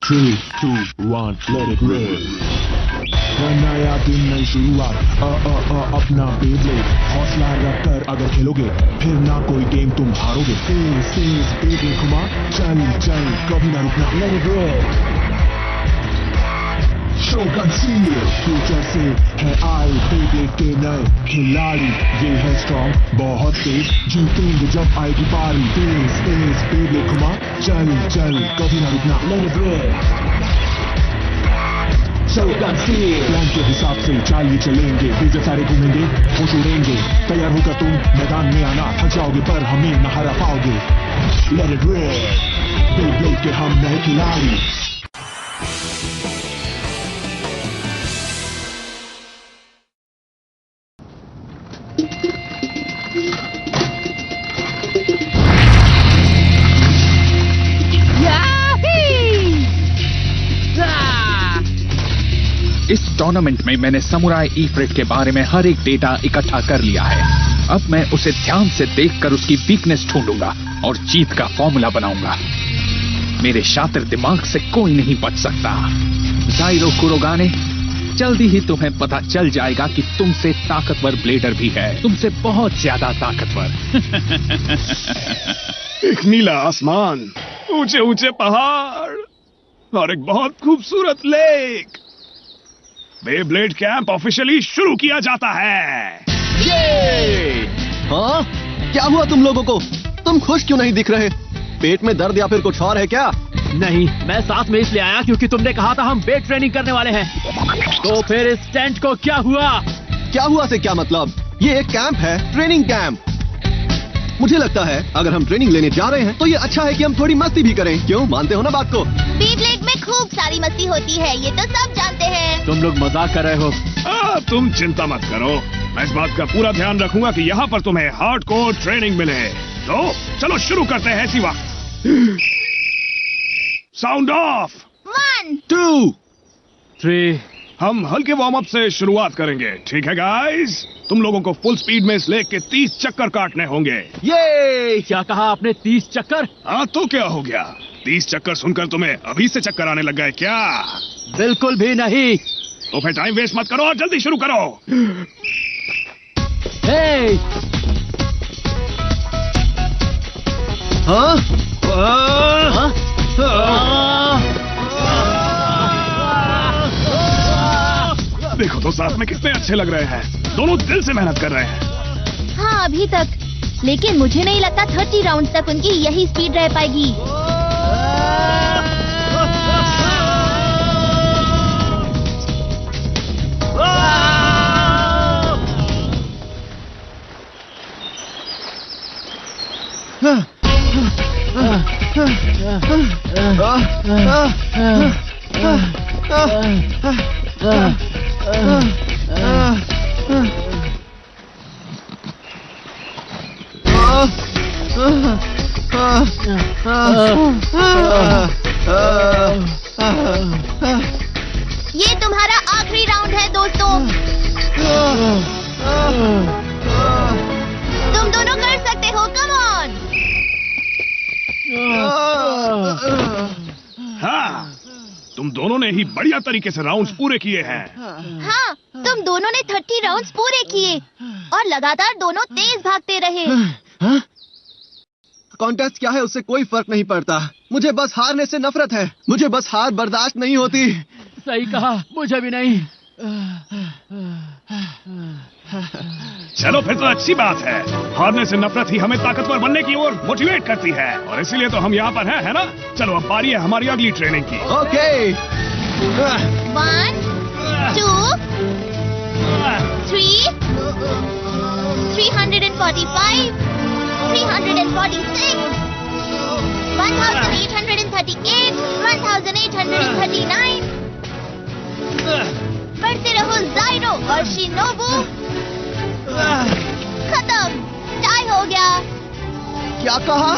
3, 2, 1, let it roll. नया दिन नई शुरुआत अपना बेब्लेड हौसला रख कर अगर खेलोगे फिर ना कोई गेम तुम हारोगे। तेज बेब्लेड घुमा चल चल कभी ना रुकना let it roll। Shogun seal future से है आए बेब्लेड के नए खिलाड़ी ये है स्ट्रॉन्ग बहुत तेज जीतेंगे जब आएगी बारी। तेज बेब्लेड घुमा चल चल कभी ना रुकना let it roll। Shogun seal plan के हिसाब से चाल चलेंगे बीजे सारे घूमेंगे होश उड़ेंगे तैयार होकर तुम मैदान में आना थक जाओगे पर हमें न हरा पाओगे let it roll। बेब्लेड के हम नए खिलाड़ी। इस टूर्नामेंट में मैंने समुराई ईफ्रिट के बारे में हर एक डेटा इकट्ठा कर लिया है। अब मैं उसे ध्यान से देखकर उसकी वीकनेस ढूंढूंगा और जीत का फॉर्मूला बनाऊंगा। मेरे शातिर दिमाग से कोई नहीं बच सकता। ज़ाइरो कुरोगाने, जल्दी ही तुम्हें पता चल जाएगा कि तुमसे ताकतवर ब्लेडर भी है, तुमसे बहुत ज्यादा ताकतवर। एक नीला आसमान, ऊंचे ऊंचे पहाड़ और एक बहुत खूबसूरत लेक। बेब्लेड कैंप ऑफिशियली शुरू किया जाता है। ये! हाँ? क्या हुआ तुम लोगों को? तुम खुश क्यों नहीं दिख रहे? पेट में दर्द या फिर कुछ और है क्या? नहीं, मैं साथ में इसलिए आया क्योंकि तुमने कहा था हम वेट ट्रेनिंग करने वाले हैं। तो फिर इस टेंट को क्या हुआ? क्या हुआ से क्या मतलब? ये एक कैंप है, ट्रेनिंग कैंप। मुझे लगता है अगर हम ट्रेनिंग लेने जा रहे हैं तो ये अच्छा है कि हम थोड़ी मस्ती भी करें। क्यों, मानते हो ना बात को? बेब्लेड में खूब सारी मस्ती होती है, ये तो सब जानते हैं। तुम लोग मजाक कर रहे हो। तुम चिंता मत करो, मैं इस बात का पूरा ध्यान रखूंगा कि यहाँ पर तुम्हें हार्डकोर ट्रेनिंग मिले। तो चलो शुरू करते हैं इसी वक्त। Sound of. 1 2 3 हम हल्के वार्म अप से शुरुआत करेंगे, ठीक है गाइस? तुम लोगों को फुल स्पीड में इस लेक के 30 चक्कर काटने होंगे। ये क्या कहा आपने? 30 चक्कर? हाँ तो क्या हो गया? 30 चक्कर सुनकर तुम्हें अभी से चक्कर आने लग गए क्या? बिल्कुल भी नहीं। तो फिर टाइम वेस्ट मत करो और जल्दी शुरू करो। हे! हाँ? देखो तो साथ में कितने अच्छे लग रहे हैं, दोनों दिल से मेहनत कर रहे हैं। हाँ अभी तक, लेकिन मुझे नहीं लगता 30 राउंड तक उनकी यही स्पीड रह पाएगी। ये तुम्हारा आखिरी राउंड है दोस्तों। तुम दोनों कर सकते हो, कम ऑन। हाँ, तुम दोनों ने ही बढ़िया तरीके से राउंड्स पूरे किए हैं। हाँ, तुम दोनों ने 30 राउंड्स पूरे किए और लगातार दोनों तेज भागते रहे। कॉन्टेस्ट क्या है उससे कोई फर्क नहीं पड़ता। मुझे बस हारने से नफरत है। मुझे बस हार बर्दाश्त नहीं होती। सही कहा, मुझे भी नहीं। चलो फिर तो अच्छी बात है। हारने से नफरत ही हमें ताकतवर बनने की ओर मोटिवेट करती है और इसीलिए तो हम यहाँ पर हैं, है ना? चलो अब बारी है हमारी अगली ट्रेनिंग की। ओके। 1 2 3 345 346 1838 1839। बढ़ते रहो ज़ाइरो और शिनोबु। खत्म, टाई हो गया। क्या कहा?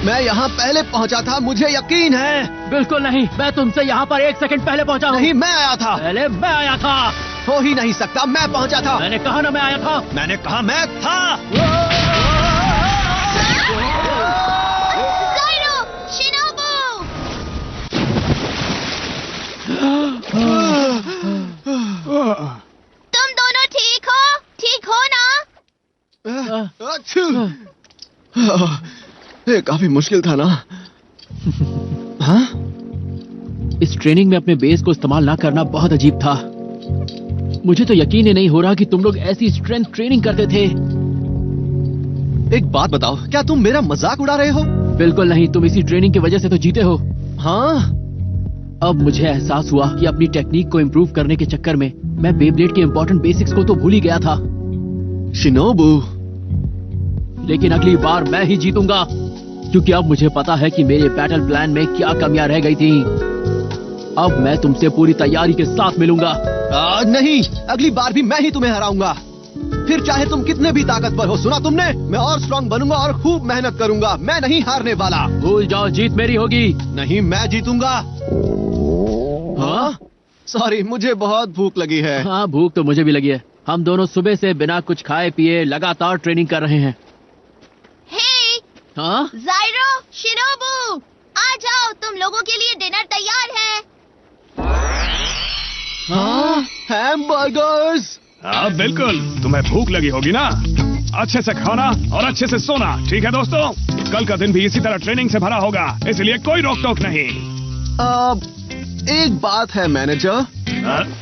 मैं यहाँ पहले पहुँचा था, मुझे यकीन है। बिल्कुल नहीं, मैं तुमसे यहाँ पर 1 सेकंड पहले पहुँचा हूँ। नहीं, मैं आया था। पहले मैं आया था। हो ही नहीं सकता, मैं पहुँचा था। मैंने कहा ना मैं आया था। मैंने कहा मैं था। ज़ाइरो, शिनोबु। तुम दोनों ठीक हो ना? ये काफी मुश्किल था ना? हाँ? इस ट्रेनिंग में अपने बेस को इस्तेमाल ना करना बहुत अजीब था। मुझे तो यकीन ही नहीं हो रहा कि तुम लोग ऐसी स्ट्रेंथ ट्रेनिंग करते थे। एक बात बताओ, क्या तुम मेरा मजाक उड़ा रहे हो? बिल्कुल नहीं, तुम इसी ट्रेनिंग की वजह से तो जीते हो। हाँ? अब मुझे एहसास हुआ कि अपनी टेक्निक को इम्प्रूव करने के चक्कर में मैं बेब्लेड के इम्पोर्टेंट बेसिक्स को तो भूल ही गया था। शिनोबू, लेकिन अगली बार मैं ही जीतूंगा, क्योंकि अब मुझे पता है कि मेरे बैटल प्लान में क्या कमियां रह गई थी। अब मैं तुमसे पूरी तैयारी के साथ मिलूंगा। नहीं, अगली बार भी मैं ही तुम्हें हराऊंगा। फिर चाहे तुम कितने भी ताकतवर हो। सुना तुमने? मैं और स्ट्रांग बनूंगा और खूब मेहनत करूंगा। मैं नहीं हारने वाला। भूल जाओ, जीत मेरी होगी। नहीं, मैं जीतूंगा। हाँ? सॉरी, मुझे बहुत भूख लगी है। हाँ, भूख तो मुझे भी लगी है। हम दोनों सुबह से बिना कुछ खाए पिए लगातार ट्रेनिंग कर रहे हैं। हे, हाँ? ज़ाइरो, शिनोबू, आ जाओ, तुम लोगों के लिए डिनर तैयार है। हाँ? हैमबर्गर्स। हाँ बिल्कुल, तुम्हें भूख लगी होगी ना? अच्छे से खाना और अच्छे से सोना, ठीक है दोस्तों? कल का दिन भी इसी तरह ट्रेनिंग से भरा होगा, इसलिए कोई रोक टोक नहीं। एक बात है मैनेजर।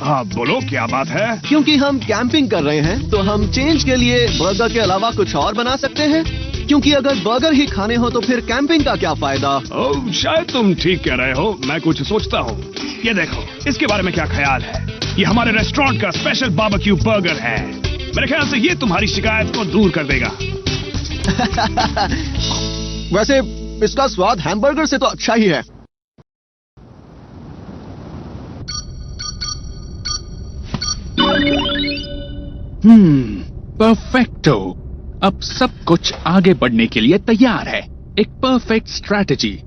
हाँ बोलो, क्या बात है? क्योंकि हम कैंपिंग कर रहे हैं तो हम चेंज के लिए बर्गर के अलावा कुछ और बना सकते हैं। क्योंकि अगर बर्गर ही खाने हो तो फिर कैंपिंग का क्या फायदा? ओह, शायद तुम ठीक कह रहे हो। मैं कुछ सोचता हूँ। ये देखो, इसके बारे में क्या ख्याल है? ये हमारे रेस्टोरेंट का स्पेशल बारबेक्यू बर्गर है। मेरे ख्याल से ये तुम्हारी शिकायत को दूर कर देगा। वैसे इसका स्वाद हैमबर्गर से तो अच्छा ही है। परफेक्टो। अब सब कुछ आगे बढ़ने के लिए तैयार है। एक परफेक्ट स्ट्रैटेजी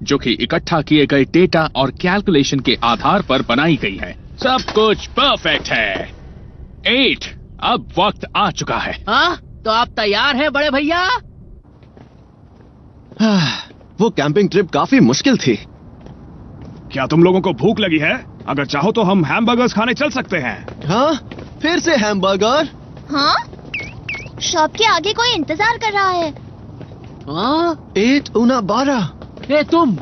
जो कि इकट्ठा किए गए डेटा और कैलकुलेशन के आधार पर बनाई गई है। सब कुछ परफेक्ट है। 8, अब वक्त आ चुका है। हाँ? तो आप तैयार हैं बड़े भैया? वो कैंपिंग ट्रिप काफी मुश्किल थी। क्या तुम लोगों को भूख लगी है? अगर चाहो तो हम हैमबर्गर्स खाने चल सकते हैं। हाँ? फिर से हैमबर्गर? हाँ? शॉप के आगे कोई इंतजार कर रहा है। हाँ? 8 उना 12। ए, तुम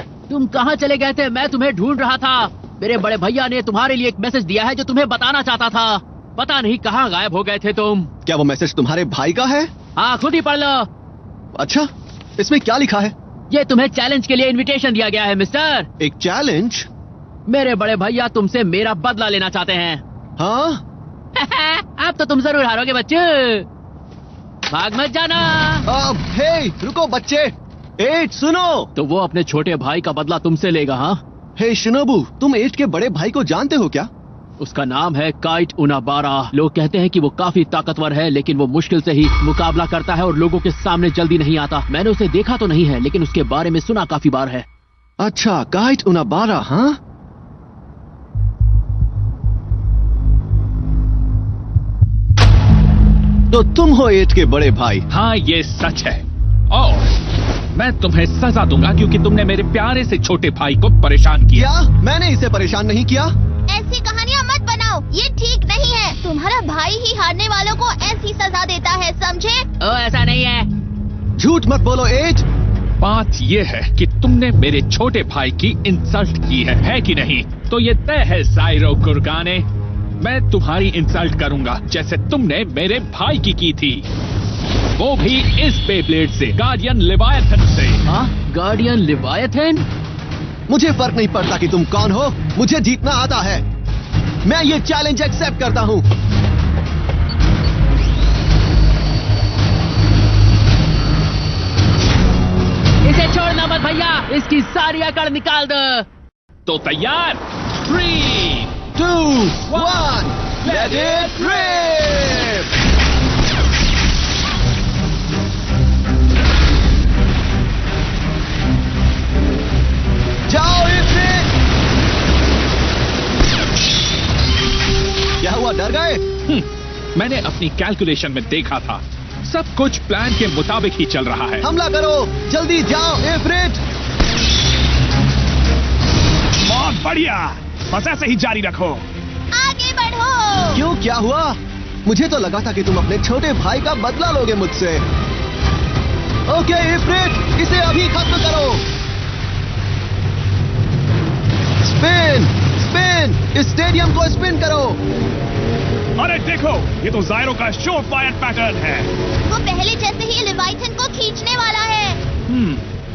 कहाँ चले गए थे? मैं तुम्हें ढूंढ रहा था। मेरे बड़े भैया ने तुम्हारे लिए एक मैसेज दिया है जो तुम्हें बताना चाहता था। पता नहीं कहाँ गायब हो गए थे तुम। क्या वो मैसेज तुम्हारे भाई का है? हाँ, खुद ही पढ़ लो। अच्छा, इसमें क्या लिखा है? ये तुम्हें चैलेंज के लिए इनविटेशन दिया गया है मिस्टर। एक चैलेंज? मेरे बड़े भैया तुमसे मेरा बदला लेना चाहते हैं। हाँ? अब तो तुम जरूर हारोगे बच्चे। भाग मत जाना। हे, रुको बच्चे। 8 सुनो। तो वो अपने छोटे भाई का बदला तुमसे लेगा? हाँ? हे शिनोबू, तुम 8 के बड़े भाई को जानते हो क्या? उसका नाम है काइट उनाबारा। लोग कहते हैं कि वो काफी ताकतवर है, लेकिन वो मुश्किल से ही मुकाबला करता है और लोगों के सामने जल्दी नहीं आता। मैंने उसे देखा तो नहीं है, लेकिन उसके बारे में सुना काफी बार है। अच्छा, काइट उनाबारा। हाँ? तो तुम हो 8 के बड़े भाई? हाँ, ये सच है। और मैं तुम्हें सजा दूंगा क्योंकि तुमने मेरे प्यारे से छोटे भाई को परेशान किया। क्या? मैंने इसे परेशान नहीं किया। ऐसी कहानियाँ मत बनाओ, ये ठीक नहीं है। तुम्हारा भाई ही हारने वालों को ऐसी सजा देता है, समझे? ओ, ऐसा नहीं है। झूठ मत बोलो 8। बात ये है कि तुमने मेरे छोटे भाई की इंसल्ट की है कि नहीं? तो ये तय है ज़ाइरो गुरगाने, मैं तुम्हारी इंसल्ट करूंगा जैसे तुमने मेरे भाई की थी। वो भी इस बेब्लेड से, गार्डियन लिवायथन से। हाँ? गार्डियन लिवायथन? मुझे फर्क नहीं पड़ता कि तुम कौन हो, मुझे जीतना आता है। मैं ये चैलेंज एक्सेप्ट करता हूँ। इसे छोड़ना मत भैया, इसकी सारी अकड़ निकाल दो। तो तैयार? 3, 2, 1, let it rip! जाओ इसे! क्या हुआ, डर गए? मैंने अपनी कैलकुलेशन में देखा था, सब कुछ प्लान के मुताबिक ही चल रहा है। हमला करो, जल्दी जाओ इफ्रिट! बहुत बढ़िया, बस ऐसे ही जारी रखो। आगे बढ़ो। क्यों, क्या हुआ? मुझे तो लगा था कि तुम अपने छोटे भाई का बदला लोगे मुझसे। ओके इफ्रिट, इसे अभी खत्म करो। स्पिन स्पिन, इस स्टेडियम को स्पिन करो। अरे देखो, ये तो ज़ायरो का शो फायर पैटर्न है। वो पहले जैसे ही लेवाइथन को खींचने वाला है।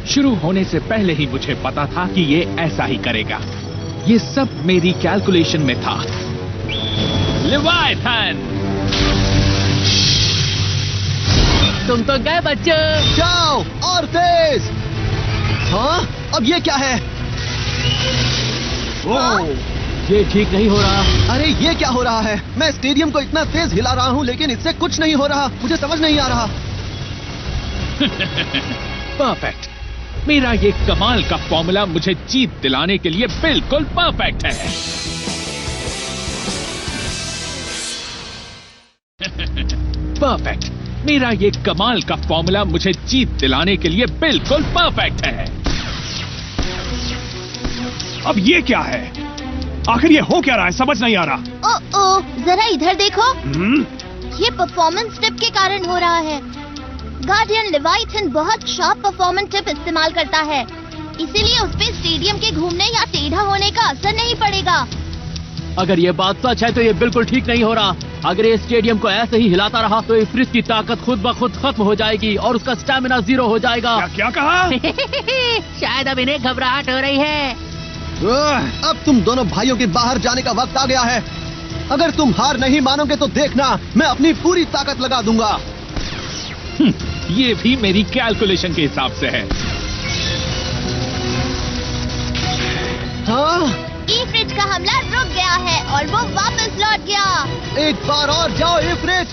शुरू होने से पहले ही मुझे पता था कि ये ऐसा ही करेगा। ये सब मेरी कैलकुलेशन में था। लेवाइथन, तुम तो गए बच्चे। जाओ और तेज। हाँ, अब ये क्या है? ये ठीक नहीं हो रहा। अरे ये क्या हो रहा है? मैं स्टेडियम को इतना तेज हिला रहा हूँ लेकिन इससे कुछ नहीं हो रहा। मुझे समझ नहीं आ रहा। परफेक्ट। मेरा ये कमाल का फॉर्मूला मुझे जीत दिलाने के लिए बिल्कुल परफेक्ट है। परफेक्ट। मेरा ये कमाल का फॉर्मूला मुझे जीत दिलाने के लिए बिल्कुल परफेक्ट है। अब ये क्या है? आखिर ये हो क्या रहा है? समझ नहीं आ रहा। ओ, जरा इधर देखो। हम्म? ये परफॉर्मेंस टिप के कारण हो रहा है। गार्डियन लेवाइथन बहुत शार्प परफॉर्मेंस टिप इस्तेमाल करता है, इसीलिए उस पे स्टेडियम के घूमने या टेढ़ा होने का असर नहीं पड़ेगा। अगर ये बात सच है तो ये बिल्कुल ठीक नहीं हो रहा। अगर ये स्टेडियम को ऐसे ही हिलाता रहा तो इफ्रिट की ताकत खुद ब खुद खत्म हो जाएगी और उसका स्टैमिना 0 हो जाएगा। क्या कहा? शायद अब इन्हें घबराहट हो रही है। अब तुम दोनों भाइयों के बाहर जाने का वक्त आ गया है। अगर तुम हार नहीं मानोगे तो देखना, मैं अपनी पूरी ताकत लगा दूंगा। ये भी मेरी कैलकुलेशन के हिसाब से है। हाँ? इफ्रिट का हमला रुक गया है और वो वापस लौट गया। एक बार और जाओ इफ्रिट।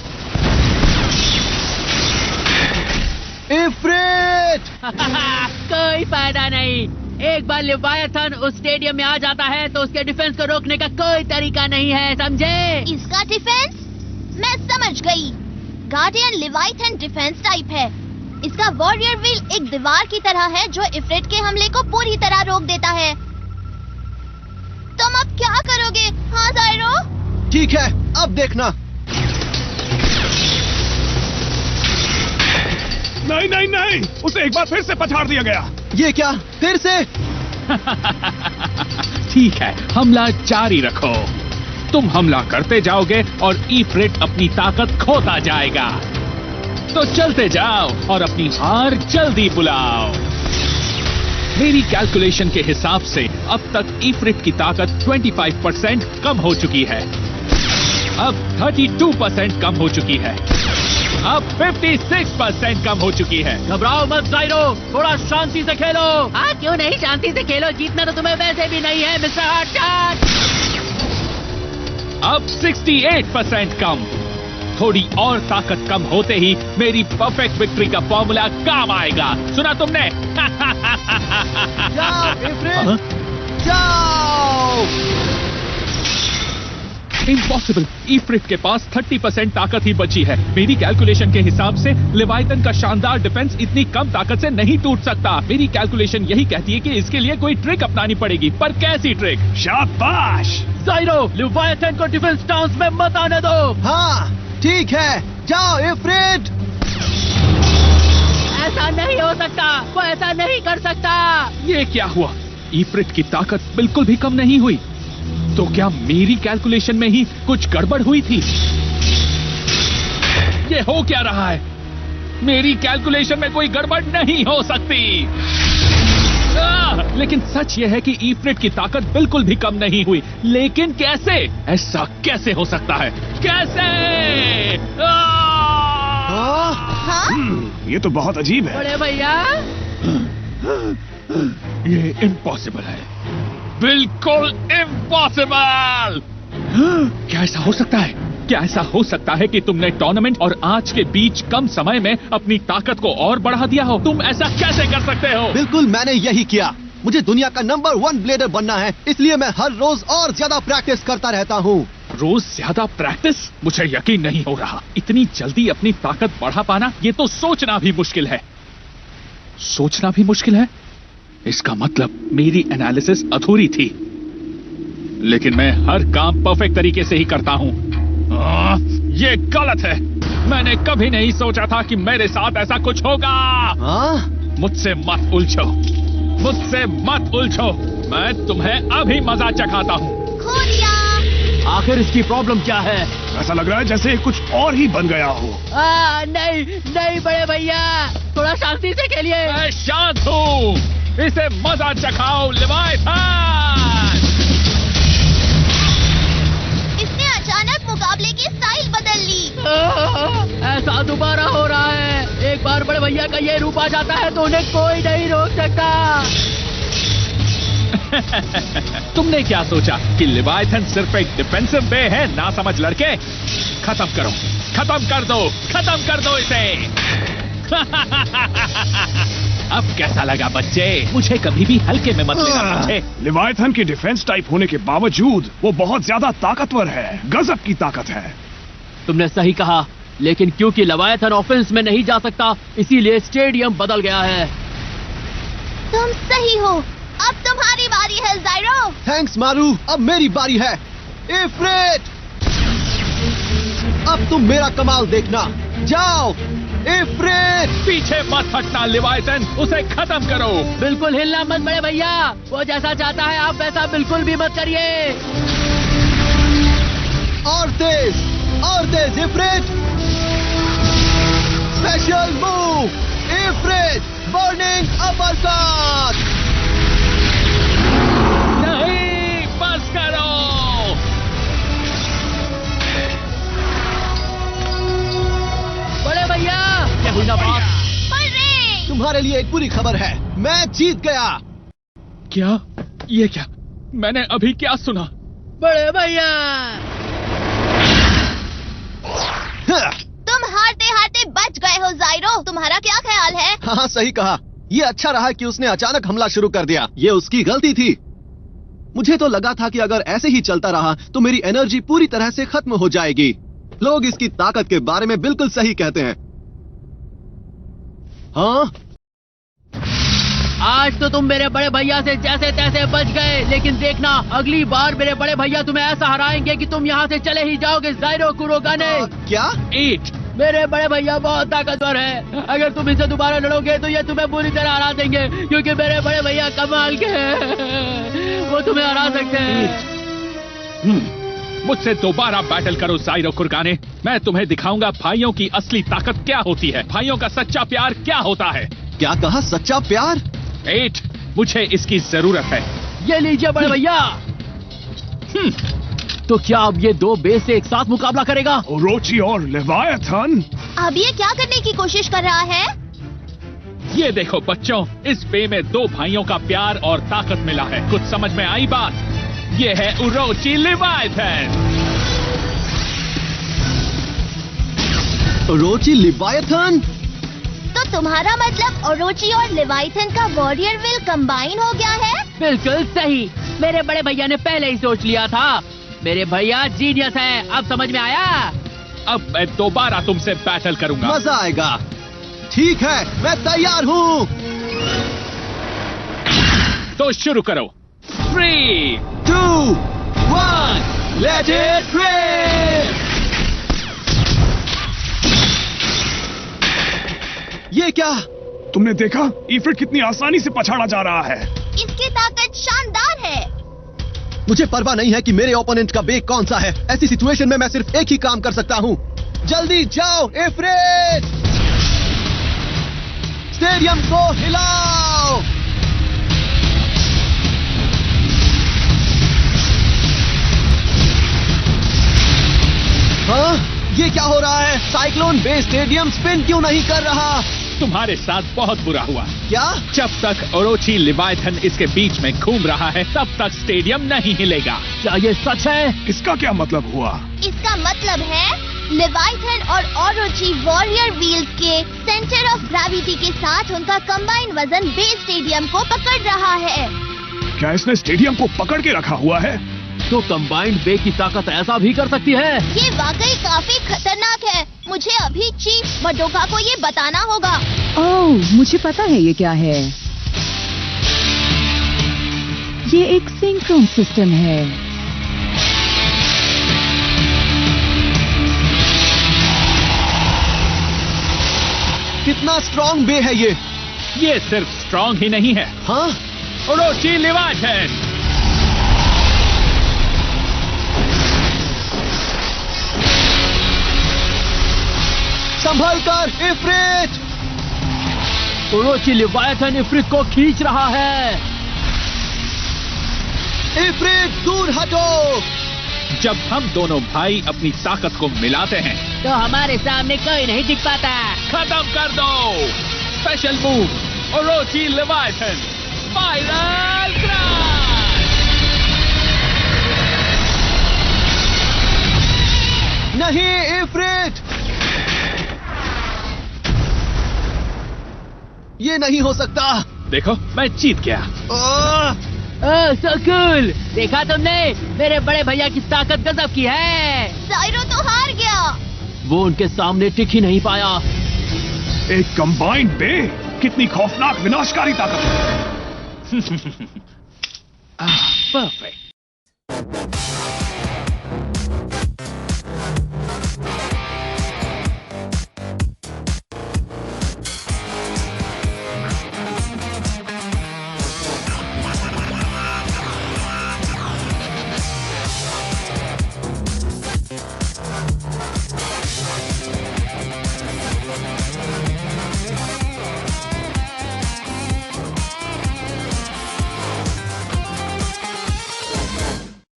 इफ्रिट! कोई फायदा नहीं। एक बार लेवाइथन उस स्टेडियम में आ जाता है तो उसके डिफेंस को रोकने का कोई तरीका नहीं है, समझे? इसका डिफेंस? मैं समझ गई। गार्डियन लेवाइथन डिफेंस टाइप है। इसका वॉरियर व्हील एक दीवार की तरह है जो इफ्रिट के हमले को पूरी तरह रोक देता है। तुम अब क्या करोगे? हाँ ज़ायरो? ठीक है, अब देखना। नहीं नहीं नहीं, उसे एक बार फिर से पछाड़ दिया गया। ये क्या? फिर से? ठीक है, हमला जारी रखो। तुम हमला करते जाओगे और इफ्रिट अपनी ताकत खोता जाएगा। तो चलते जाओ और अपनी हार जल्दी बुलाओ। मेरी कैलकुलेशन के हिसाब से अब तक इफ्रिट की ताकत 25% कम हो चुकी है। अब 32% कम हो चुकी है। अब 56% कम हो चुकी है। घबराओ मत ज़ायरो, थोड़ा शांति से खेलो। हाँ, क्यों नहीं शांति से खेलो? जीतना तो तुम्हें वैसे भी नहीं है मिस्टर हार्टशॉट। अब 68% कम। थोड़ी और ताकत कम होते ही मेरी परफेक्ट विक्ट्री का फॉर्मूला काम आएगा। सुना तुमने? जाओ इफ्रिट, जाओ। इम्पॉसिबल। इफ्रिट के पास 30% ताकत ही बची है। मेरी कैलकुलेशन के हिसाब से लेवाइथन का शानदार डिफेंस इतनी कम ताकत से नहीं टूट सकता। मेरी कैलकुलेशन यही कहती है कि इसके लिए कोई ट्रिक अपनानी पड़ेगी, पर कैसी ट्रिक? शाबाश! ज़ायरो, लेवाइथन को डिफेंस स्टांस में मत आने दो। हाँ ठीक है, जाओ इफ्रिट। ऐसा नहीं हो सकता, वो ऐसा नहीं कर सकता। ये क्या हुआ? इफ्रिट की ताकत बिल्कुल भी कम नहीं हुई। तो क्या मेरी कैलकुलेशन में ही कुछ गड़बड़ हुई थी? ये हो क्या रहा है? मेरी कैलकुलेशन में कोई गड़बड़ नहीं हो सकती। लेकिन सच यह है कि इफ्रिट की ताकत बिल्कुल भी कम नहीं हुई। लेकिन कैसे? ऐसा कैसे हो सकता है? कैसे? ये तो बहुत अजीब है। बड़े भैया, ये इम्पॉसिबल है, बिल्कुल इम्पॉसिबल। क्या ऐसा हो सकता है? क्या ऐसा हो सकता है कि तुमने टूर्नामेंट और आज के बीच कम समय में अपनी ताकत को और बढ़ा दिया हो? तुम ऐसा कैसे कर सकते हो? बिल्कुल, मैंने यही किया। मुझे दुनिया का नंबर 1 ब्लेडर बनना है, इसलिए मैं हर रोज और ज्यादा प्रैक्टिस करता रहता हूँ। रोज ज्यादा प्रैक्टिस? मुझे यकीन नहीं हो रहा। इतनी जल्दी अपनी ताकत बढ़ा पाना, ये तो सोचना भी मुश्किल है। सोचना भी मुश्किल है? इसका मतलब मेरी एनालिसिस अधूरी थी। लेकिन मैं हर काम परफेक्ट तरीके से ही करता हूँ। ये गलत है। मैंने कभी नहीं सोचा था कि मेरे साथ ऐसा कुछ होगा। मुझसे मत उलझो, मुझसे मत उलझो। मैं तुम्हें अभी मजा चखाता हूँ। खो दिया। आखिर इसकी प्रॉब्लम क्या है? ऐसा लग रहा है जैसे कुछ और ही बन गया हो। नहीं नहीं बड़े भैया, थोड़ा शांति से खेलिए। मैं शांत हूँ, इसे मजा चखाओ लेवाइथन। इसने अचानक मुकाबले की स्टाइल बदल ली। ऐसा दोबारा हो रहा है। एक बार बड़े भैया का ये रूप आ जाता है तो उन्हें कोई नहीं रोक सकता। तुमने क्या सोचा कि लेवाइथन सिर्फ एक डिफेंसिव बे है? ना समझ लड़के, खत्म करो, खत्म कर दो इसे। अब कैसा लगा बच्चे? मुझे कभी भी हल्के में मत लेना समझे। लेवाइथन की डिफेंस टाइप होने के बावजूद वो बहुत ज्यादा ताकतवर है। गजब की ताकत है। तुमने सही कहा, लेकिन क्योंकि लेवाइथन ऑफेंस में नहीं जा सकता, इसीलिए स्टेडियम बदल गया है। तुम सही हो। अब तुम्हारी बारी है ज़ाइरो। थैंक्स मारू, अब मेरी बारी है। इफ्रिट, अब तुम मेरा कमाल देखना। जाओ इफ्रिट। पीछे मत हटना लेवाइथन, उसे खत्म करो। बिल्कुल हिलना मत बड़े भैया, वो जैसा चाहता है आप वैसा बिल्कुल भी मत करिए। और तेज Ifrit. Special move Ifrit, burning uppercut. नहीं, बस करो। बड़े भैया, क्या हुई ना बात? तुम्हारे लिए एक बुरी खबर है, मैं जीत गया। क्या? ये क्या? मैंने अभी क्या सुना? बड़े भैया, तुम हारते हारते बच गए हो ज़ाइरो। तुम्हारा क्या ख्याल है? हाँ सही कहा। ये अच्छा रहा कि उसने अचानक हमला शुरू कर दिया। ये उसकी गलती थी। मुझे तो लगा था कि अगर ऐसे ही चलता रहा तो मेरी एनर्जी पूरी तरह से खत्म हो जाएगी। लोग इसकी ताकत के बारे में बिल्कुल सही कहते हैं। हाँ, आज तो तुम मेरे बड़े भैया से जैसे तैसे बच गए, लेकिन देखना अगली बार मेरे बड़े भैया तुम्हें ऐसा हराएंगे कि तुम यहाँ से चले ही जाओगे। ज़ाइरो कुरोगाने। क्या? ईट। मेरे बड़े भैया बहुत ताकतवर है। अगर तुम इनसे दोबारा लड़ोगे तो ये तुम्हें पूरी तरह हरा देंगे, क्योंकि मेरे बड़े भैया कमाल के हैं। वो तुम्हें हरा सकते हैं। मुझसे दोबारा बैटल करो ज़ाइरो कुरोगाने। मैं तुम्हें दिखाऊंगा भाइयों की असली ताकत क्या होती है, भाइयों का सच्चा प्यार क्या होता है। क्या कहा? सच्चा प्यार? एट, मुझे इसकी जरूरत है। ये लीजिए बड़े भैया। तो क्या अब ये दो बेस से एक साथ मुकाबला करेगा? ओरोची और लेवाइथन? अब ये क्या करने की कोशिश कर रहा है? ये देखो बच्चों, इस बे में दो भाइयों का प्यार और ताकत मिला है। कुछ समझ में आई बात? ये है ओरोची लेवाइथन। ओरोची लेवाइथन? तो तुम्हारा मतलब ओरोची और लेवाइथन का वॉरियर विल कंबाइन हो गया है? बिल्कुल सही। मेरे बड़े भैया ने पहले ही सोच लिया था। मेरे भैया जीनियस है। अब समझ में आया? अब मैं दोबारा तुमसे बैटल करूंगा। मजा आएगा। ठीक है, मैं तैयार हूँ। तो शुरू करो। 3, 2, 1, लेट इट रिप। ये क्या? तुमने देखा इफ्रिट कितनी आसानी से पछाड़ा जा रहा है। इसकी ताकत शानदार है। मुझे परवाह नहीं है कि मेरे ओपोनेंट का बेग कौन सा है। ऐसी सिचुएशन में मैं सिर्फ एक ही काम कर सकता हूँ। जल्दी जाओ इफ्रिट, स्टेडियम को हिलाओ। हाँ, ये क्या हो रहा है? साइक्लोन बे स्टेडियम स्पिन क्यों नहीं कर रहा? तुम्हारे साथ बहुत बुरा हुआ। क्या? जब तक ओरोची लेवाइथन इसके बीच में घूम रहा है तब तक स्टेडियम नहीं हिलेगा। क्या ये सच है? इसका क्या मतलब हुआ? इसका मतलब है लेवाइथन और ओरोची वॉरियर व्हील्स के सेंटर ऑफ ग्रेविटी के साथ उनका कंबाइंड वजन बे स्टेडियम को पकड़ रहा है। क्या इसने स्टेडियम को पकड़ के रखा हुआ है? तो कंबाइंड बे की ताकत ऐसा भी कर सकती है? ये वाकई काफी खतरनाक है। मुझे अभी चीफ मडोका को ये बताना होगा। ओह, मुझे पता है ये क्या है। ये एक सिंक्रोन सिस्टम है। कितना स्ट्रॉन्ग बे है ये सिर्फ स्ट्रॉन्ग ही नहीं है, हाँ? ओरोची लेवाइथन। संभल कर इफ्रिट! ओरोची लेवाइथन इफ्रिट को खींच रहा है। इफ्रिट दूर हटो! जब हम दोनों भाई अपनी ताकत को मिलाते हैं तो हमारे सामने कोई नहीं टिक पाता। खत्म कर दो। Special move ओरोची Leviathan spiral crash. नहीं इफ्रिट! ये नहीं हो सकता। देखो मैं जीत गया। ओह सो कूल! देखा तुमने, मेरे बड़े भैया की ताकत गजब की है। साइरो तो हार गया। वो उनके सामने टिक ही नहीं पाया। एक कंबाइंड बे, कितनी खौफनाक विनाशकारी ताकत है। परफेक्ट।